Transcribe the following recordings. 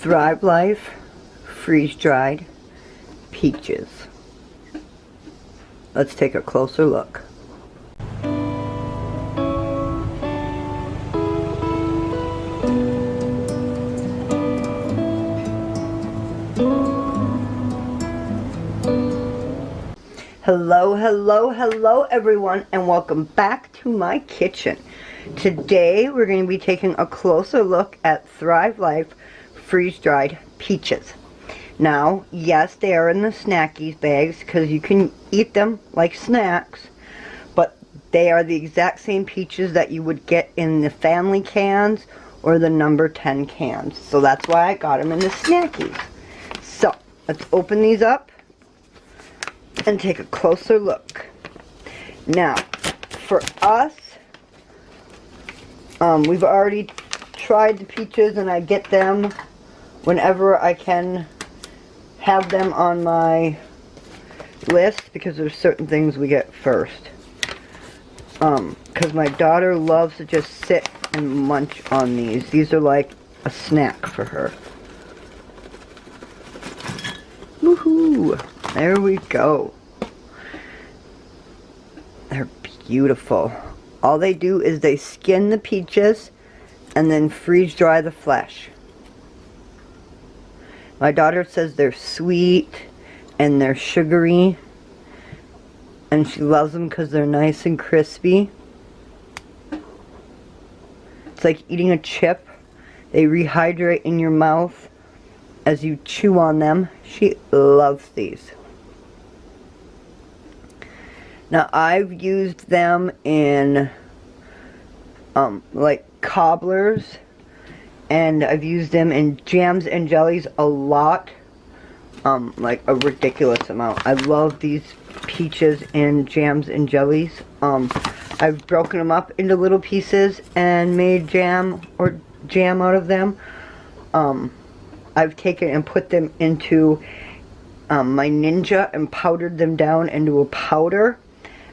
Thrive Life freeze-dried peaches. Let's take a closer look. Hello, hello, hello everyone, and welcome back to my kitchen. Today we're going to be taking a closer look at Thrive Life freeze-dried peaches. Now, yes, they are in the snackies bags because you can eat them like snacks, but they are the exact same peaches that you would get in the family cans or the number 10 cans. So that's why I got them in the snackies. So, let's open these up and take a closer look. Now, for us, we've already tried the peaches, and I get them whenever I can have them on my list, because there's certain things we get first. Because my daughter loves to just sit and munch on these. These are like a snack for her. Woohoo! There we go. They're beautiful. All they do is they skin the peaches and then freeze dry the flesh. My daughter says they're sweet and they're sugary, and she loves them because they're nice and crispy. It's like eating a chip. They rehydrate in your mouth as you chew on them. She loves these. Now, I've used them in like cobblers, and I've used them in jams and jellies a lot, like a ridiculous amount. I love these peaches in jams and jellies. I've broken them up into little pieces and made jam out of them. I've taken and put them into my Ninja and powdered them down into a powder,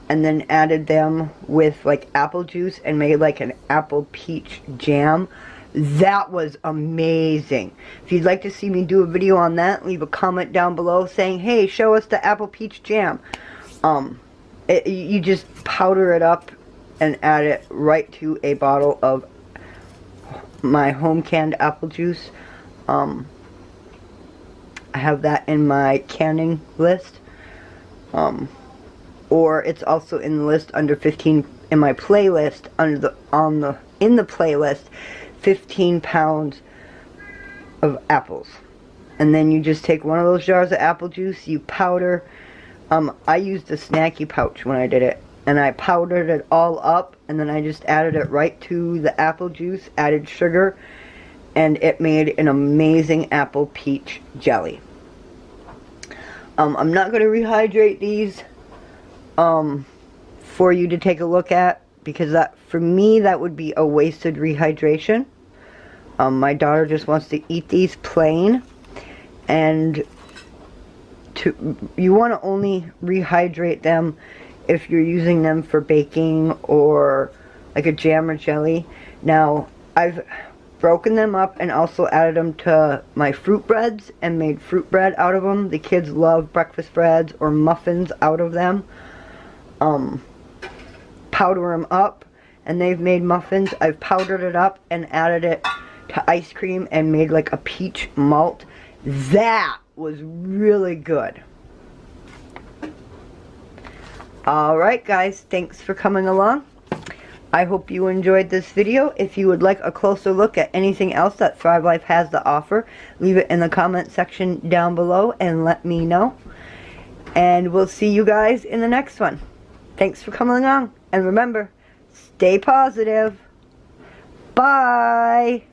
and then added them with like apple juice and made like an apple peach jam. That was amazing. If you'd like to see me do a video on that, leave a comment down below saying, hey, show us the apple peach jam. You just powder it up and add it right to a bottle of my home canned apple juice. I have that in my canning list. Or it's also in the list under 15 in my playlist in the playlist 15 pounds of apples. And then you just take one of those jars of apple juice, you powder. I used a snacky pouch when I did it, and I powdered it all up, and then I just added it right to the apple juice, added sugar, and it made an amazing apple peach jelly. I'm not going to rehydrate these for you to take a look at, because that, for me, that would be a wasted rehydration. My daughter just wants to eat these plain, and you want to only rehydrate them if you're using them for baking or like a jam or jelly. Now, I've broken them up and also added them to my fruit breads and made fruit bread out of them. The kids love breakfast breads or muffins out of them. Powder them up, and they've made muffins. I've powdered it up and added it to ice cream and made like a peach malt. That was really good. Alright guys, thanks for coming along. I hope you enjoyed this video. If you would like a closer look at anything else that Thrive Life has to offer, leave it in the comment section down below and let me know. And we'll see you guys in the next one. Thanks for coming along. And remember, stay positive. Bye.